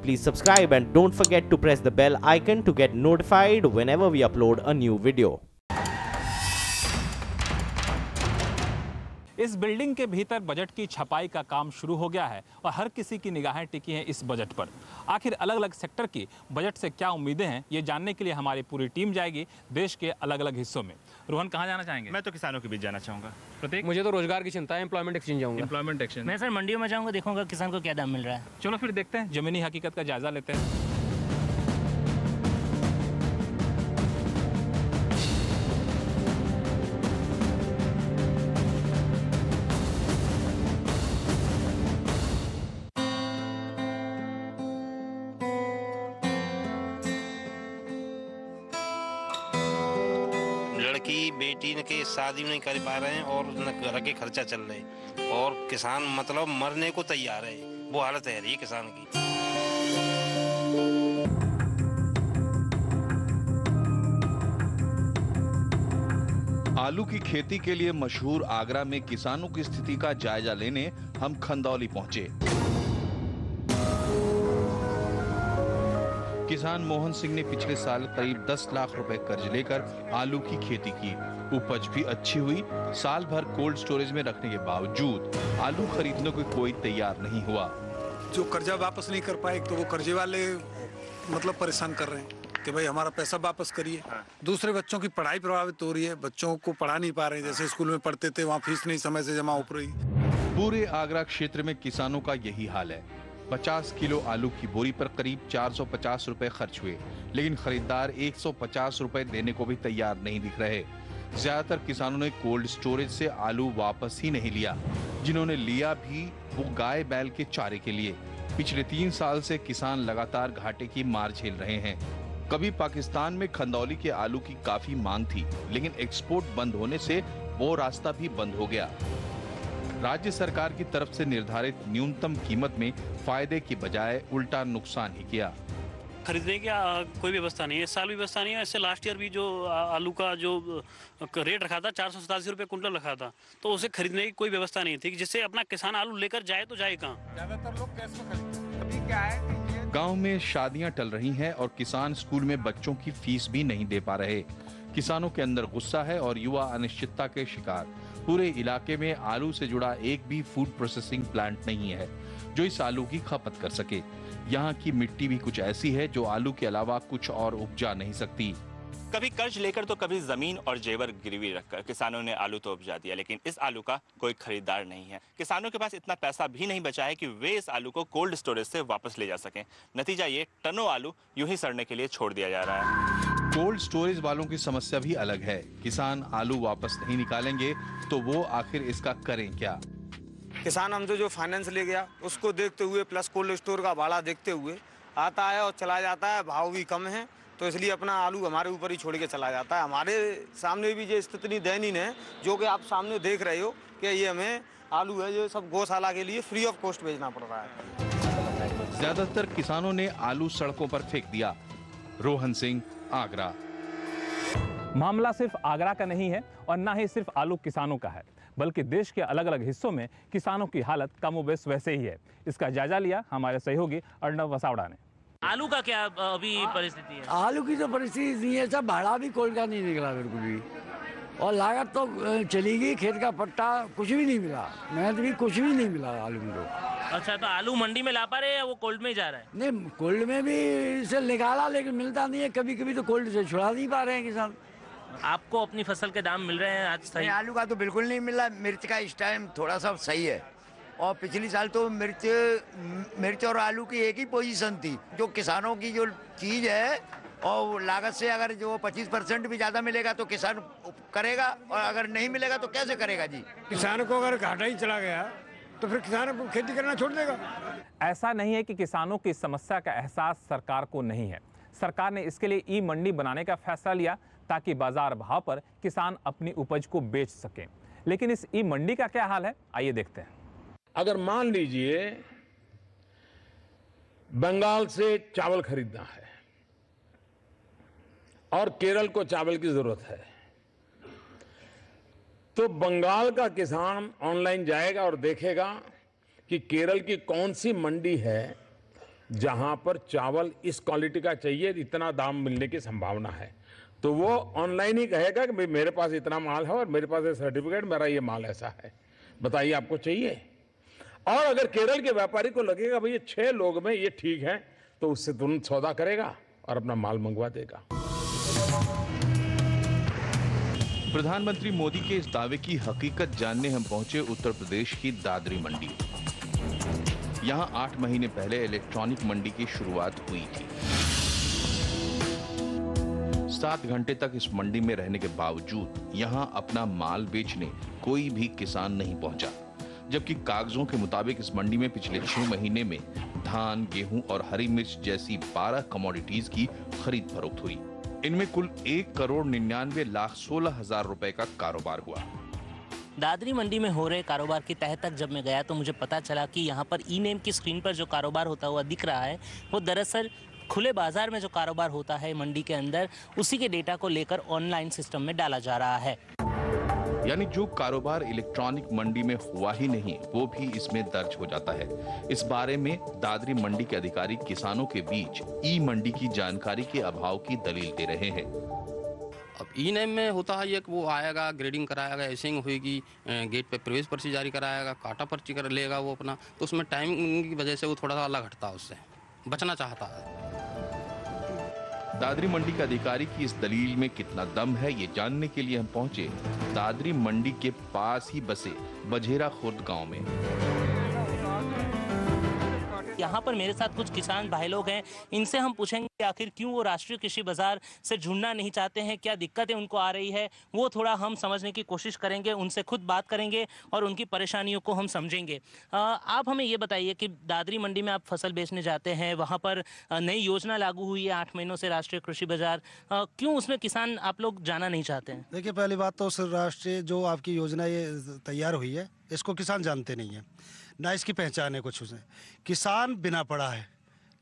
please subscribe and don't forget to press the bell icon to get notified whenever we upload a new video. इस building के भीतर budget की छपाई का काम शुरू हो गया है और हर किसी की निगाहें टिकी हैं इस बजट पर। आखिर अलग अलग सेक्टर की बजट से क्या उम्मीदें हैं, ये जानने के लिए हमारी पूरी टीम जाएगी देश के अलग अलग हिस्सों में। रोहन, कहाँ जाना चाहेंगे? मैं तो किसानों के बीच जाना चाहूँगा। प्रतीक? मुझे तो रोजगार की चिंता है, एम्प्लॉयमेंट एक्सचेंज जाऊँगा। Employment exchange. मैं सर मंडियों में जाऊँगा, देखूंगा किसान को क्या दाम मिल रहा है। चलो फिर देखते हैं, जमीनी हकीकत का जायजा लेते हैं। लड़की बेटी न के शादी नहीं कर पा रहे हैं और न घर के खर्चा चल रहे और किसान मतलब मरने को तैयार है। वो हालत है रही किसान की। आलू की खेती के लिए मशहूर आगरा में किसानों की स्थिति का जायजा लेने हम खंदौली पहुंचे। किसान मोहन सिंह ने पिछले साल करीब 10 लाख रुपए कर्ज लेकर आलू की खेती की। उपज भी अच्छी हुई। साल भर कोल्ड स्टोरेज में रखने के बावजूद आलू खरीदने को कोई तैयार नहीं हुआ। जो कर्जा वापस नहीं कर पाए तो वो कर्जे वाले मतलब परेशान कर रहे हैं कि भाई हमारा पैसा वापस करिए। दूसरे बच्चों की पढ़ाई प्रभावित हो रही है, बच्चों को पढ़ा नहीं पा रहे। जैसे स्कूल में पढ़ते थे वहाँ फीस नहीं समय से जमा हो रही। पूरे आगरा क्षेत्र में किसानों का यही हाल है। 50 किलो आलू की बोरी पर करीब 450 रुपए खर्च हुए, लेकिन खरीदार 150 रुपए देने को भी तैयार नहीं दिख रहे। ज्यादातर किसानों ने कोल्ड स्टोरेज से आलू वापस ही नहीं लिया। जिन्होंने लिया भी वो गाय बैल के चारे के लिए। पिछले 3 साल से किसान लगातार घाटे की मार झेल रहे हैं। कभी पाकिस्तान में खंदौली के आलू की काफी मांग थी, लेकिन एक्सपोर्ट बंद होने से वो रास्ता भी बंद हो गया। राज्य सरकार की तरफ से निर्धारित न्यूनतम कीमत में फायदे की बजाय उल्टा नुकसान ही किया। खरीदने की कोई व्यवस्था नहीं है, इस साल भी व्यवस्था नहीं है। ऐसे लास्ट ईयर भी जो आलू का जो रेट रखा था 487 रुपये कुंटल रखा था, तो उसे खरीदने की कोई व्यवस्था नहीं थी जिससे अपना किसान आलू लेकर जाए तो जाए कहाँ। ज्यादातर लोग कैश में खरीदते। अभी क्या है, गांव में शादियां टल रही हैं और किसान स्कूल में बच्चों की फीस भी नहीं दे पा रहे। किसानों के अंदर गुस्सा है और युवा अनिश्चितता के शिकार। पूरे इलाके में आलू से जुड़ा एक भी फूड प्रोसेसिंग प्लांट नहीं है जो इस आलू की खपत कर सके। यहाँ की मिट्टी भी कुछ ऐसी है जो आलू के अलावा कुछ और उपजा नहीं सकती। कभी कर्ज लेकर तो कभी जमीन और जेवर गिरवी रखकर किसानों ने आलू तो उपजा दिया, लेकिन इस आलू का कोई खरीदार नहीं है। किसानों के पास इतना पैसा भी नहीं बचा है कि वे इस आलू को कोल्ड स्टोरेज से वापस ले जा सकें। नतीजा ये, टनों आलू यूं ही सड़ने के लिए छोड़ दिया जा रहा है। कोल्ड स्टोरेज वालों की समस्या भी अलग है। किसान आलू वापस नहीं निकालेंगे तो वो आखिर इसका करें क्या? किसान हमसे जो फाइनेंस ले गया उसको देखते हुए प्लस कोल्ड स्टोर का भाड़ा देखते हुए आता है और चला जाता है। भाव भी कम है तो इसलिए अपना आलू हमारे ऊपर ही छोड़ के चला जाता है। हमारे सामने भी जो स्थिति दयनीय है, जो कि आप सामने देख रहे हो कि ये हमें आलू है जो सब गौशाला के लिए फ्री ऑफ कॉस्ट भेजना पड़ रहा है। ज्यादातर किसानों ने आलू सड़कों पर फेंक दिया। रोहन सिंह, आगरा। मामला सिर्फ आगरा का नहीं है और ना ही सिर्फ आलू किसानों का है, बल्कि देश के अलग अलग हिस्सों में किसानों की हालत कमोबेश वैसे ही है। इसका जायजा लिया हमारे सहयोगी अर्णव वसावड़ा ने। आलू का क्या अभी परिस्थिति है? आलू की तो परिस्थिति नहीं है, सब भाड़ा भी कोल का नहीं निकला बिल्कुल भी, और लागत तो चली गई। खेत का पट्टा कुछ भी नहीं मिला, मेहनत भी कुछ भी नहीं मिला आलू में। अच्छा, तो आलू मंडी में ला पा रहे हैं या वो कोल्ड में ही जा रहा है? नहीं, कोल्ड में भी इसे निकाला लेकिन मिलता नहीं है। कभी कभी तो कोल्ड से छुड़ा नहीं पा रहे हैं किसान। आपको अपनी फसल के दाम मिल रहे हैं आज सही? आलू का तो बिल्कुल नहीं मिल रहा। मिर्च का इस टाइम थोड़ा सा सही है, और पिछली साल तो मिर्च और आलू की एक ही पोजीशन थी। जो किसानों की जो चीज है और लागत से अगर जो 25% भी ज्यादा मिलेगा तो किसान करेगा, और अगर नहीं मिलेगा तो कैसे करेगा जी? किसान को अगर घाटा ही चला गया तो फिर किसान को खेती करना छोड़ देगा। ऐसा नहीं है कि किसानों की समस्या का एहसास सरकार को नहीं है। सरकार ने इसके लिए ई मंडी बनाने का फैसला लिया ताकि बाजार भाव पर किसान अपनी उपज को बेच सकें। लेकिन इस ई मंडी का क्या हाल है, आइए देखते हैं। अगर मान लीजिए बंगाल से चावल खरीदना है और केरल को चावल की जरूरत है, तो बंगाल का किसान ऑनलाइन जाएगा और देखेगा कि केरल की कौन सी मंडी है जहां पर चावल इस क्वालिटी का चाहिए, इतना दाम मिलने की संभावना है, तो वो ऑनलाइन ही कहेगा कि भाई मेरे पास इतना माल है और मेरे पास ये सर्टिफिकेट, मेरा ये माल ऐसा है, बताइए आपको चाहिए। और अगर केरल के व्यापारी को लगेगा भाई ये 6 लोग में ये ठीक है, तो उससे तुरंत सौदा करेगा और अपना माल मंगवा देगा। प्रधानमंत्री मोदी के इस दावे की हकीकत जानने हम पहुंचे उत्तर प्रदेश की दादरी मंडी। यहां 8 महीने पहले इलेक्ट्रॉनिक मंडी की शुरुआत हुई थी। 7 घंटे तक इस मंडी में रहने के बावजूद यहां अपना माल बेचने कोई भी किसान नहीं पहुंचा, जबकि कागजों के मुताबिक इस मंडी में पिछले 6 महीने में धान, गेहूं और हरी मिर्च जैसी 12 कमोडिटीज की खरीद फरोख्त हुई। इनमें कुल 1,99,16,000 रुपए का कारोबार हुआ। दादरी मंडी में हो रहे कारोबार की तह तक जब मैं गया तो मुझे पता चला कि यहाँ पर ई नेम की स्क्रीन पर जो कारोबार होता हुआ दिख रहा है वो दरअसल खुले बाजार में जो कारोबार होता है मंडी के अंदर, उसी के डेटा को लेकर ऑनलाइन सिस्टम में डाला जा रहा है। यानी जो कारोबार इलेक्ट्रॉनिक मंडी में हुआ ही नहीं, वो भी इसमें दर्ज हो जाता है। इस बारे में दादरी मंडी के अधिकारी किसानों के बीच ई मंडी की जानकारी के अभाव की दलील दे रहे हैं। अब ई नेम में होता है ये कि वो आएगा, ग्रेडिंग कराएगा, एसिंग होगी, गेट पे प्रवेश पर्ची जारी कराएगा, काटा पर्ची कर लेगा वो अपना, तो उसमें टाइम की वजह से वो थोड़ा सा अलग हटता है, उससे बचना चाहता है। दादरी मंडी के अधिकारी की इस दलील में कितना दम है, ये जानने के लिए हम पहुंचे दादरी मंडी के पास ही बसे बझेरा खुर्द गांव में। यहाँ पर मेरे साथ कुछ किसान भाई लोग हैं, इनसे हम पूछेंगे कि आखिर क्यों वो राष्ट्रीय कृषि बाजार से जुड़ना नहीं चाहते हैं, क्या दिक्कतें उनको आ रही है, वो थोड़ा हम समझने की कोशिश करेंगे, उनसे खुद बात करेंगे और उनकी परेशानियों को हम समझेंगे। आप हमें ये बताइए कि दादरी मंडी में आप फसल बेचने जाते हैं, वहाँ पर नई योजना लागू हुई है 8 महीनों से राष्ट्रीय कृषि बाजार, क्यों उसमें किसान आप लोग जाना नहीं चाहते हैं? देखिए, पहली बात तो राष्ट्रीय जो आपकी योजना ये तैयार हुई है, इसको किसान जानते नहीं है, ना इसकी पहचान है कुछ उसे। किसान बिना पढ़ा है,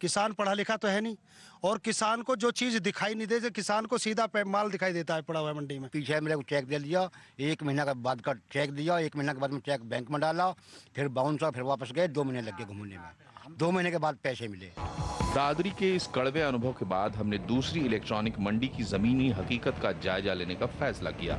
किसान पढ़ा लिखा तो है नहीं, और किसान को जो चीज़ दिखाई नहीं देती, किसान को सीधा माल दिखाई देता है पड़ा हुआ मंडी में। पीछे मेरे को चेक दे दिया, 1 महीना के बाद का चेक दिया, 1 महीना के बाद में चेक बैंक में डाला, फिर बाउंस हुआ, फिर वापस गए, 2 महीने लग गए घूमने में, 2 महीने के बाद पैसे मिले। दादरी के इस कड़वे अनुभव के बाद हमने दूसरी इलेक्ट्रॉनिक मंडी की जमीनी हकीकत का जायजा लेने का फैसला किया।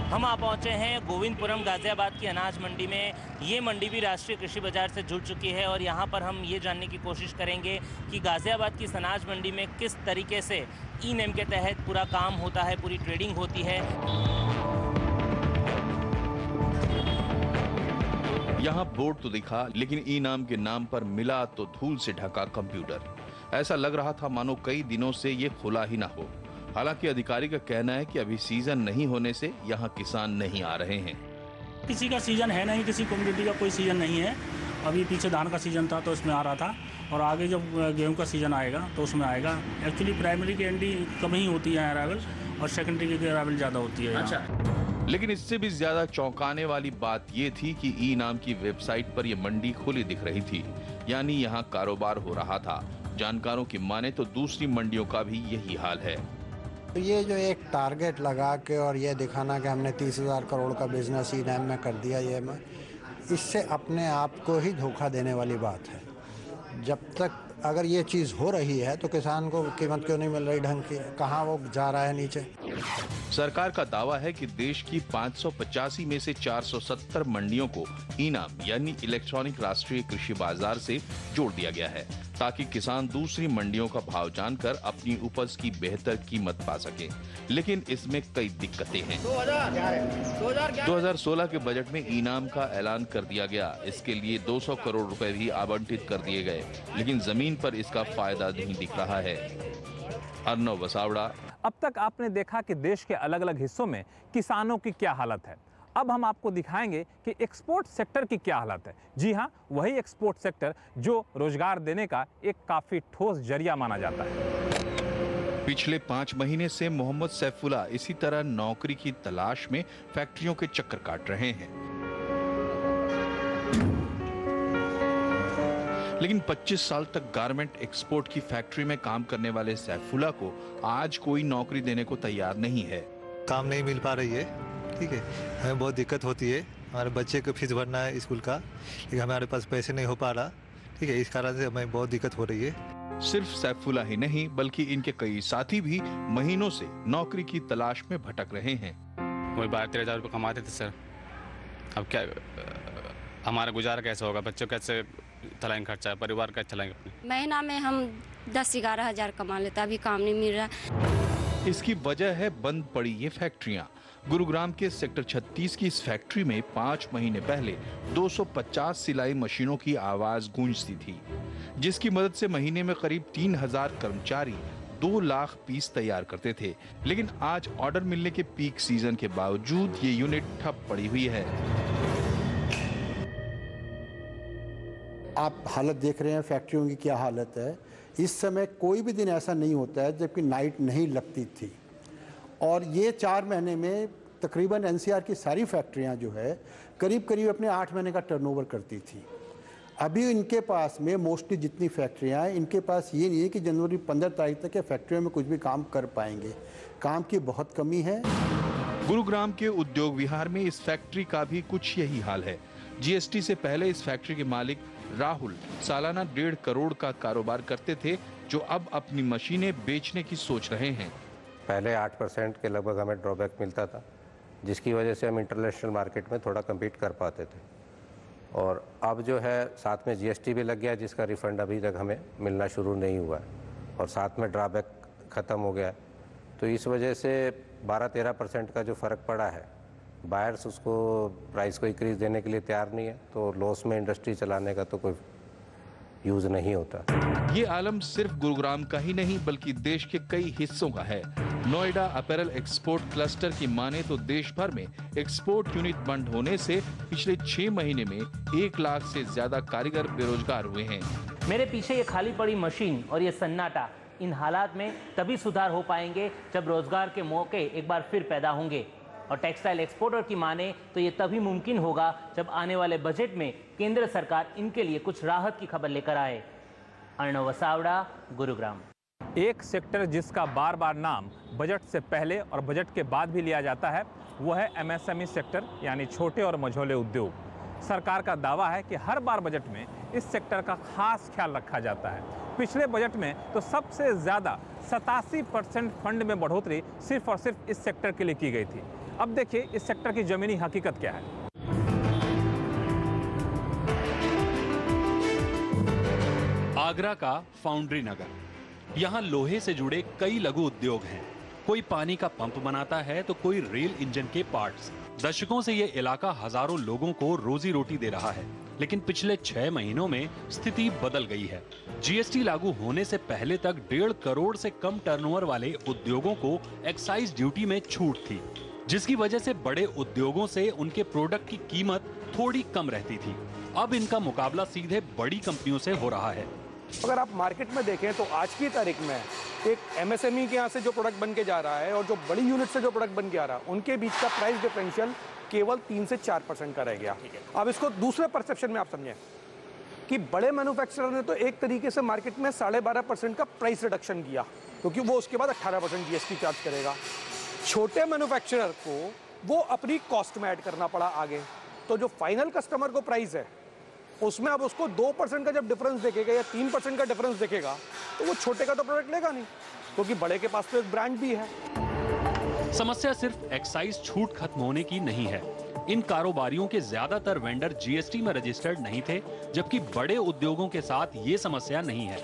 हम आ पहुंचे हैं गोविंदपुरम गाजियाबाद की अनाज मंडी में। ये मंडी भी राष्ट्रीय कृषि बाजार से जुड़ चुकी है और यहाँ पर हम ये जानने की कोशिश करेंगे कि गाजियाबाद की इस अनाज मंडी में किस तरीके से ई नेम के तहत पूरा काम होता है, पूरी ट्रेडिंग होती है। यहाँ बोर्ड तो दिखा, लेकिन ई नाम के नाम पर मिला तो धूल से ढका कंप्यूटर। ऐसा लग रहा था मानो कई दिनों से ये खुला ही ना हो। हालांकि अधिकारी का कहना है कि अभी सीजन नहीं होने से यहाँ किसान नहीं आ रहे हैं। किसी का सीजन है नहीं, किसी कम्युनिटी का कोई सीजन नहीं है। अभी पीछे धान का सीजन था तो उसमें आ रहा था, और आगे जब गेहूं का सीजन आएगा तो उसमें आएगा। एक्चुअली प्राइमरी की एंट्री कम ही होती है अराइवल, और सेकेंडरी की अराइवल ज़्यादा होती है। अच्छा, लेकिन इससे भी ज्यादा चौंकाने वाली बात ये थी कि ई नाम की वेबसाइट पर यह मंडी खुली दिख रही थी, यानी यहाँ कारोबार हो रहा था। जानकारों की माने तो दूसरी मंडियों का भी यही हाल है। ये जो एक टारगेट लगा के और ये दिखाना कि हमने 30,000 करोड़ का बिजनेस ई नाम में कर दिया, ये मैं इससे अपने आप को ही धोखा देने वाली बात है। जब तक अगर ये चीज़ हो रही है तो किसान को कीमत क्यों नहीं मिल रही ढंग की, कहाँ वो जा रहा है नीचे। सरकार का दावा है कि देश की 585 में से 470 मंडियों को ई नाम यानी इलेक्ट्रॉनिक राष्ट्रीय कृषि बाजार से जोड़ दिया गया है, ताकि किसान दूसरी मंडियों का भाव जानकर अपनी उपज की बेहतर कीमत पा सके। लेकिन इसमें कई दिक्कतें हैं। 2016 के बजट में इनाम का ऐलान कर दिया गया। इसके लिए 200 करोड़ रुपए भी आवंटित कर दिए गए, लेकिन जमीन पर इसका फायदा नहीं दिख रहा है। अर्नव वसावड़ा। अब तक आपने देखा कि देश के अलग अलग हिस्सों में किसानों की क्या हालत है। अब हम आपको दिखाएंगे कि एक्सपोर्ट सेक्टर की क्या हालत है। जी हाँ, वही एक्सपोर्ट सेक्टर जो रोजगार देने का एक काफी ठोस जरिया माना जाता है। पिछले 5 महीने से मोहम्मद सैफुल्लाह इसी तरह नौकरी की तलाश में फैक्ट्रियों के चक्कर काट रहे हैं, लेकिन 25 साल तक गारमेंट एक्सपोर्ट की फैक्ट्री में काम करने वाले सैफुल्लाह को आज कोई नौकरी देने को तैयार नहीं है। काम नहीं मिल पा रही है, ठीक है, हमें बहुत दिक्कत होती है हमारे बच्चे को फीस भरना है स्कूल का, लेकिन हमारे पास पैसे नहीं हो पा रहा। ठीक है, इस कारण से हमें बहुत दिक्कत हो रही है। सिर्फ सैफुल्ला ही नहीं बल्कि इनके कई साथी भी महीनों से नौकरी की तलाश में भटक रहे हैं। वही 12-13 हज़ार रुपये कमाते थे सर। अब क्या हमारा गुजारा कैसे होगा, बच्चों कैसे चलाएंगे खर्चा, परिवार कैसे चलाएंगे अपने। महीना में हम 10-11 हज़ार कमा लेते, अभी काम नहीं मिल रहा। इसकी वजह है बंद पड़ी ये फैक्ट्रियां। गुरुग्राम के सेक्टर 36 की इस फैक्ट्री में 5 महीने पहले 250 सिलाई मशीनों की आवाज गूंजती थी, जिसकी मदद से महीने में करीब 3000 कर्मचारी 2 लाख पीस तैयार करते थे। लेकिन आज ऑर्डर मिलने के पीक सीजन के बावजूद ये यूनिट ठप पड़ी हुई है। आप हालत देख रहे हैं फैक्ट्रियों की क्या हालत है। इस समय कोई भी दिन ऐसा नहीं होता है जबकि नाइट नहीं लगती थी, और ये 4 महीने में तकरीबन एनसीआर की सारी फैक्ट्रियां जो है करीब करीब अपने 8 महीने का टर्नओवर करती थी। अभी इनके पास में मोस्टली जितनी फैक्ट्रियां हैं, इनके पास ये नहीं है कि जनवरी 15 तारीख तक फैक्ट्रियों में कुछ भी काम कर पाएंगे। काम की बहुत कमी है। गुरुग्राम के उद्योग विहार में इस फैक्ट्री का भी कुछ यही हाल है। जीएसटी से पहले इस फैक्ट्री के मालिक राहुल सालाना 1.5 करोड़ का कारोबार करते थे, जो अब अपनी मशीनें बेचने की सोच रहे हैं। पहले 8% के लगभग हमें ड्रॉबैक मिलता था, जिसकी वजह से हम इंटरनेशनल मार्केट में थोड़ा कम्पीट कर पाते थे, और अब जो है साथ में जीएसटी भी लग गया, जिसका रिफंड अभी तक हमें मिलना शुरू नहीं हुआ है, और साथ में ड्रॉबैक ख़त्म हो गया। तो इस वजह से 12-13% का जो फ़र्क पड़ा है, बायर्स उसको प्राइस को इंक्रीज देने के लिए तैयार नहीं है, तो लॉस में इंडस्ट्री चलाने का तो कोई यूज़ नहीं होता। ये आलम सिर्फ गुरुग्राम का ही नहीं बल्कि देश के कई हिस्सों का है। नोएडा अपैरल एक्सपोर्ट क्लस्टर की माने तो देश भर में एक्सपोर्ट यूनिट बंद होने से पिछले 6 महीने में 1 लाख से ज्यादा कारीगर बेरोजगार हुए हैं। मेरे पीछे ये खाली पड़ी मशीन और ये सन्नाटा, इन हालात में तभी सुधार हो पाएंगे जब रोजगार के मौके एक बार फिर पैदा होंगे। और टेक्सटाइल एक्सपोर्टर की माने तो ये तभी मुमकिन होगा जब आने वाले बजट में केंद्र सरकार इनके लिए कुछ राहत की खबर लेकर आए। अर्णव वसावड़ा, गुरुग्राम। एक सेक्टर जिसका बार बार नाम बजट से पहले और बजट के बाद भी लिया जाता है, वो है एमएसएमई सेक्टर, यानी छोटे और मझोले उद्योग। सरकार का दावा है कि हर बार बजट में इस सेक्टर का खास ख्याल रखा जाता है। पिछले बजट में तो सबसे ज़्यादा 87% फंड में बढ़ोतरी सिर्फ और सिर्फ इस सेक्टर के लिए की गई थी। अब देखिए इस सेक्टर की जमीनी हकीकत क्या है। आगरा का फाउंड्री नगर, यहाँ लोहे से जुड़े कई लघु उद्योग हैं। कोई पानी का पंप बनाता है तो कोई रेल इंजन के पार्ट्स। दशकों से ये इलाका हजारों लोगों को रोजी रोटी दे रहा है, लेकिन पिछले 6 महीनों में स्थिति बदल गई है। जीएसटी लागू होने से पहले तक 1.5 करोड़ से कम टर्नओवर वाले उद्योगों को एक्साइज ड्यूटी में छूट थी, जिसकी वजह से बड़े उद्योगों से उनके प्रोडक्ट की कीमत थोड़ी कम रहती थी। अब इनका मुकाबला सीधे बड़ी कंपनियों से हो रहा है। अगर आप मार्केट में देखें तो आज की तारीख में एक एमएसएमई के यहाँ से जो प्रोडक्ट बन के जा रहा है और जो बड़ी यूनिट से जो प्रोडक्ट बन के आ रहा है, उनके बीच का प्राइस डिफरेंशियल केवल 3 से 4% का रह गया। अब इसको दूसरे परसेप्शन में आप समझें कि बड़े मैन्युफैक्चरर ने तो एक तरीके से मार्केट में 12.5% का प्राइस रिडक्शन किया, क्योंकि वो उसके बाद 18% जीएसटी चार्ज करेगा। छोटे मैन्युफैक्चरर को वो अपनी कॉस्ट में ऐड करना पड़ा आगे, तो जो फाइनल कस्टमर को प्राइस है उसमें अब उसको 2% का जब डिफरेंस देखेगा या 3% का डिफरेंस देखेगा, तो वो छोटे का तो प्रोडक्ट लेगा नहीं, क्योंकि बड़े के पास तो एक ब्रांड भी है। समस्या सिर्फ एक्साइज छूट खत्म होने की नहीं है। इन कारोबारियों के ज्यादातर वेंडर जीएसटी में रजिस्टर्ड नहीं थे, जबकि बड़े उद्योगों के साथ ये समस्या नहीं है।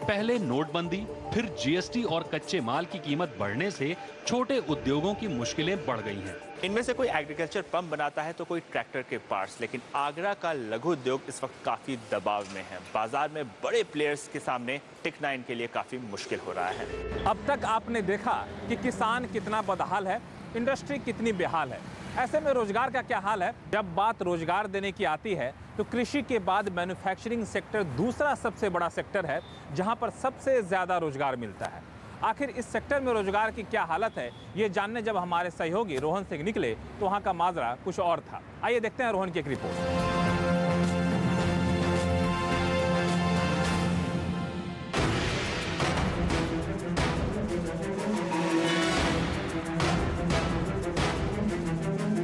पहले नोटबंदी, फिर जीएसटी और कच्चे माल की कीमत बढ़ने से छोटे उद्योगों की मुश्किलें बढ़ गई हैं। इनमें से कोई एग्रीकल्चर पंप बनाता है तो कोई ट्रैक्टर के पार्ट्स, लेकिन आगरा का लघु उद्योग इस वक्त काफी दबाव में है। बाजार में बड़े प्लेयर्स के सामने टिकना इनके लिए काफी मुश्किल हो रहा है। अब तक आपने देखा कि किसान कितना बदहाल है, इंडस्ट्री कितनी बेहाल है। ऐसे में रोजगार का क्या हाल है? जब बात रोजगार देने की आती है तो कृषि के बाद मैन्युफैक्चरिंग सेक्टर दूसरा सबसे बड़ा सेक्टर है, जहां पर सबसे ज्यादा रोजगार मिलता है। आखिर इस सेक्टर में रोजगार की क्या हालत है, ये जानने जब हमारे सहयोगी रोहन सिंह निकले तो वहां का माजरा कुछ और था। आइए देखते हैं रोहन की एक रिपोर्ट।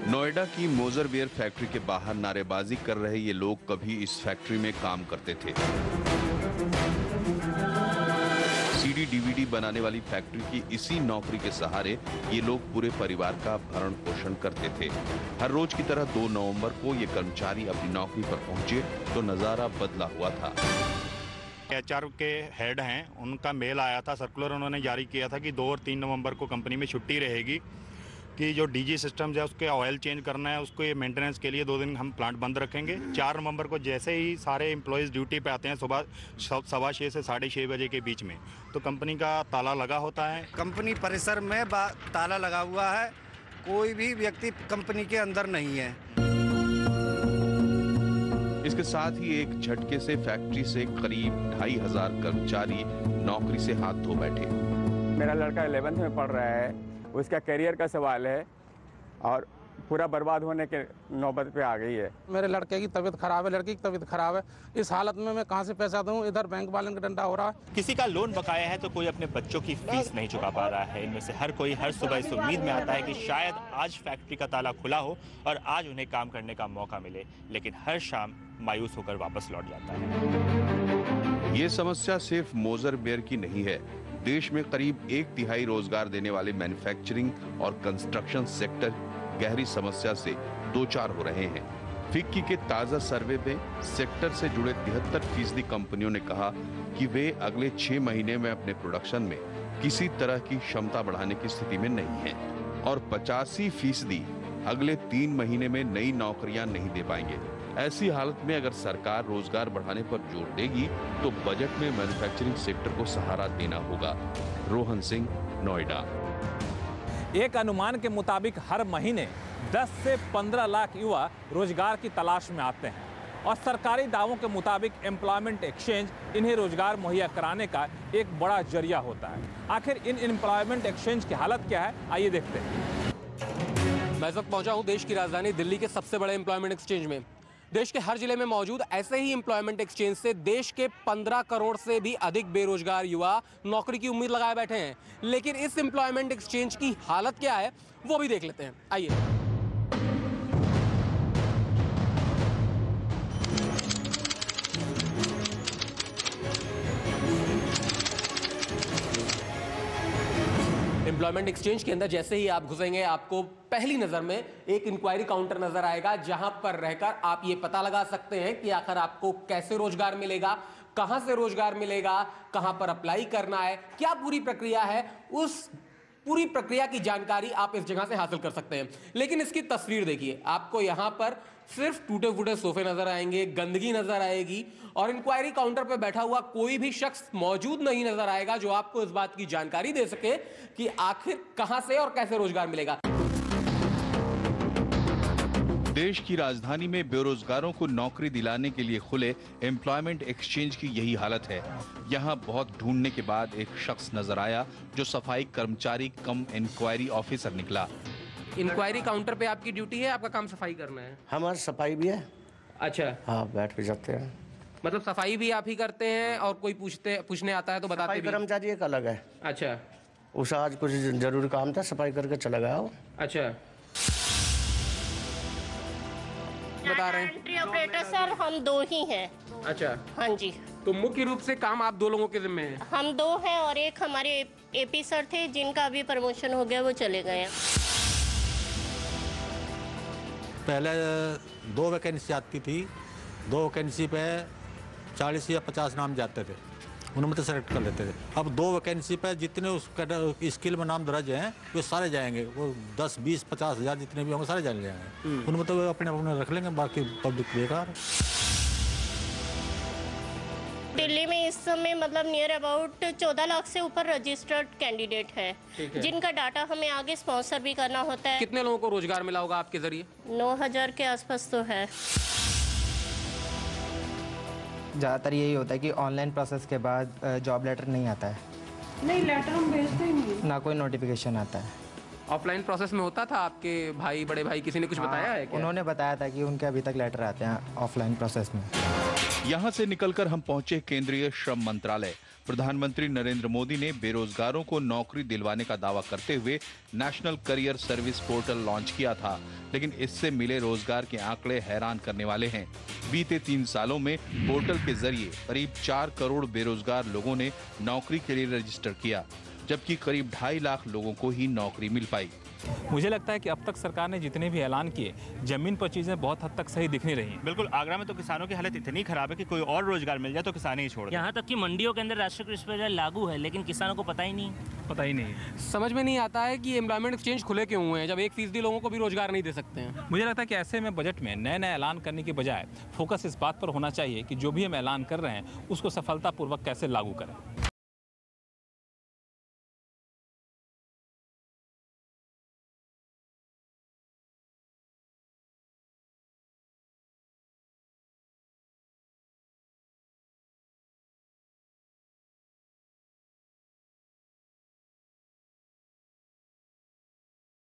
नोएडा नोएडा की मोजर बियर फैक्ट्री के बाहर नारेबाजी कर रहे ये लोग कभी इस फैक्ट्री में काम करते थे। सीडी डीवीडी बनाने वाली फैक्ट्री की इसी नौकरी के सहारे ये लोग पूरे परिवार का भरण पोषण करते थे। हर रोज की तरह 2 नवंबर को ये कर्मचारी अपनी नौकरी पर पहुंचे तो नजारा बदला हुआ था। HR के हेड हैं, उनका मेल आया था, सर्कुलर उन्होंने जारी किया था कि 2 और 3 नवंबर को कंपनी में छुट्टी रहेगी, कि जो DG सिस्टम है उसके ऑयल चेंज करना है, उसको ये मेंटेनेंस के लिए 2 दिन हम प्लांट बंद रखेंगे। 4 नवंबर को जैसे ही सारे एम्प्लॉयज़ ड्यूटी पे आते हैं सुबह 6:15 से 6:30 बजे के बीच में, तो कंपनी का ताला लगा होता है। कंपनी परिसर में ताला लगा हुआ है, कोई भी व्यक्ति कंपनी के अंदर नहीं है। इसके साथ ही एक झटके से फैक्ट्री से करीब 2500 कर्मचारी नौकरी से हाथ धो बैठे। मेरा लड़का 11th में पढ़ रहा है, उसका करियर का सवाल है और पूरा बर्बाद होने के नौबत पे आ गई है। मेरे लड़के की तबीयत खराब है, लड़की की तबीयत खराब है, इस हालत में मैं कहां से पैसा दूं? इधर बैंक वाले का डंडा हो रहा है। किसी का लोन बकाया है तो कोई अपने बच्चों की फीस नहीं चुका पा रहा है। इनमें से हर कोई हर सुबह इस उम्मीद में आता है कि शायद आज फैक्ट्री का ताला खुला हो और आज उन्हें काम करने का मौका मिले, लेकिन हर शाम मायूस होकर वापस लौट जाता है। ये समस्या सिर्फ मोजर बियर की नहीं है। देश में करीब 1/3 रोजगार देने वाले मैन्युफैक्चरिंग और कंस्ट्रक्शन सेक्टर गहरी समस्या से दो चार हो रहे हैं। फिक्की के ताजा सर्वे में सेक्टर से जुड़े 73% कंपनियों ने कहा कि वे अगले 6 महीने में अपने प्रोडक्शन में किसी तरह की क्षमता बढ़ाने की स्थिति में नहीं है और 85% अगले 3 महीने में नई नौकरियां नहीं दे पाएंगे। ऐसी हालत में अगर सरकार रोजगार बढ़ाने पर जोर देगी तो बजट में मैन्युफैक्चरिंग सेक्टर को सहारा देना होगा। रोहन सिंह, नोएडा। एक अनुमान के मुताबिक हर महीने 10 से 15 लाख युवा रोजगार की तलाश में आते हैं और सरकारी दावों के मुताबिक एम्प्लॉयमेंट एक्सचेंज इन्हें रोजगार मुहैया कराने का एक बड़ा जरिया होता है। आखिर इन एम्प्लॉयमेंट एक्सचेंज की हालत क्या है, आइए देखते हैं। मैं इस वक्त पहुंचा हूं देश की राजधानी दिल्ली के सबसे बड़े एम्प्लॉयमेंट एक्सचेंज में। देश के हर जिले में मौजूद ऐसे ही एम्प्लॉयमेंट एक्सचेंज से देश के 15 करोड़ से भी अधिक बेरोजगार युवा नौकरी की उम्मीद लगाए बैठे हैं। लेकिन इस एम्प्लॉयमेंट एक्सचेंज की हालत क्या है वो भी देख लेते हैं, आइए। एम्प्लॉयमेंट एक्सचेंज के अंदर जैसे ही आप घुसेंगे आपको पहली नजर में एक इंक्वायरी काउंटर नजर आएगा, जहां पर रहकर आप ये पता लगा सकते हैं कि आखिर आपको कैसे रोजगार मिलेगा, कहां से रोजगार मिलेगा, कहां पर अप्लाई करना है, क्या पूरी प्रक्रिया है। उस पूरी प्रक्रिया की जानकारी आप इस जगह से हासिल कर सकते हैं। लेकिन इसकी तस्वीर देखिए, आपको यहां पर सिर्फ टूटे फूटे सोफे नजर आएंगे, गंदगी नजर आएगी और इंक्वायरी काउंटर पर बैठा हुआ कोई भी शख्स मौजूद नहीं नजर आएगा जो आपको इस बात की जानकारी दे सके कि आखिर कहां से और कैसे रोजगार मिलेगा। देश की राजधानी में बेरोजगारों को नौकरी दिलाने के लिए खुले एम्प्लॉयमेंट एक्सचेंज की यही हालत है। यहाँ बहुत ढूंढने के बाद एक शख्स नजर आया जो सफाई कर्मचारी कम इंक्वायरी ऑफिसर निकला। इंक्वायरी काउंटर पे आपकी ड्यूटी है, आपका काम सफाई करना है? हमारी सफाई भी है। अच्छा, हाँ, बैठ के जाते हैं। मतलब सफाई भी आप ही करते हैं और कोई पूछने आता है तो बताते भी? कर्मचारी एक अलग है। अच्छा, उसे आज कुछ जरूरी काम था, सफाई करके चला गया वो। अच्छा, बता रहे हैं एंट्री ऑपरेटर सर हम 2 ही हैं। अच्छा, हाँ जी। तो मुख्य रूप से काम आप 2 लोगों के जिम्मे है? हम 2 हैं और एक हमारे AP सर थे जिनका अभी प्रमोशन हो गया, वो चले गए हैं। पहले 2 वैकेंसी आती थी, 2 वैकेंसी पे 40 या 50 नाम जाते थे, उनमें तो सेलेक्ट कर लेते थे। अब 2 वैकेंसी पे जितने उस स्किल में नाम दर्ज हैं वो सारे जाएंगे, वो 10, 20, 50 हज़ार जितने भी होंगे सारे जाने जाएंगे। उनमें तो अपने रख लेंगे, बाकी पब्लिक बेकार। दिल्ली में इस समय मतलब नियर अबाउट 14 लाख से ऊपर रजिस्टर्ड कैंडिडेट है, जिनका डाटा हमें आगे स्पॉन्सर भी करना होता है। कितने लोगों को रोजगार मिला होगा आपके जरिए? 9000 के आसपास तो है। ज़्यादातर यही होता है कि ऑनलाइन प्रोसेस के बाद जॉब लेटर नहीं आता है। नहीं, लेटर हम भेजते ही नहीं, ना कोई नोटिफिकेशन आता है। ऑफलाइन प्रोसेस में होता था? आपके भाई, बड़े भाई किसी ने कुछ बताया है क्या? उन्होंने बताया था कि उनके अभी तक लेटर आते हैं ऑफलाइन प्रोसेस में। यहाँ से निकलकर हम पहुंचे केंद्रीय श्रम मंत्रालय। प्रधानमंत्री नरेंद्र मोदी ने बेरोजगारों को नौकरी दिलवाने का दावा करते हुए national career service portal launch किया था, लेकिन इससे मिले रोजगार के आंकड़े हैरान करने वाले हैं। बीते 3 सालों में पोर्टल के जरिए करीब 4 करोड़ बेरोजगार लोगों ने नौकरी के लिए रजिस्टर किया, जबकि करीब 2.5 लाख लोगों को ही नौकरी मिल पाई। मुझे लगता है कि अब तक सरकार ने जितने भी ऐलान किए, जमीन पर चीजें बहुत हद तक सही दिखनी रही हैं। बिल्कुल, आगरा में तो किसानों की हालत इतनी खराब है कि कोई और रोजगार मिल जाए तो किसान ही छोड़ दें। यहाँ तक कि मंडियों के अंदर राष्ट्रीय कृषि बाजार लागू है, लेकिन किसानों को पता ही नहीं। समझ में नहीं आता है कि एम्प्लॉयमेंट एक्सचेंज खुले क्यों हुए हैं जब 1% लोगों को भी रोजगार नहीं दे सकते हैं। मुझे लगता है कि ऐसे में बजट में नए नए ऐलान करने की बजाय फोकस इस बात पर होना चाहिए कि जो भी हम ऐलान कर रहे हैं उसको सफलतापूर्वक कैसे लागू करें।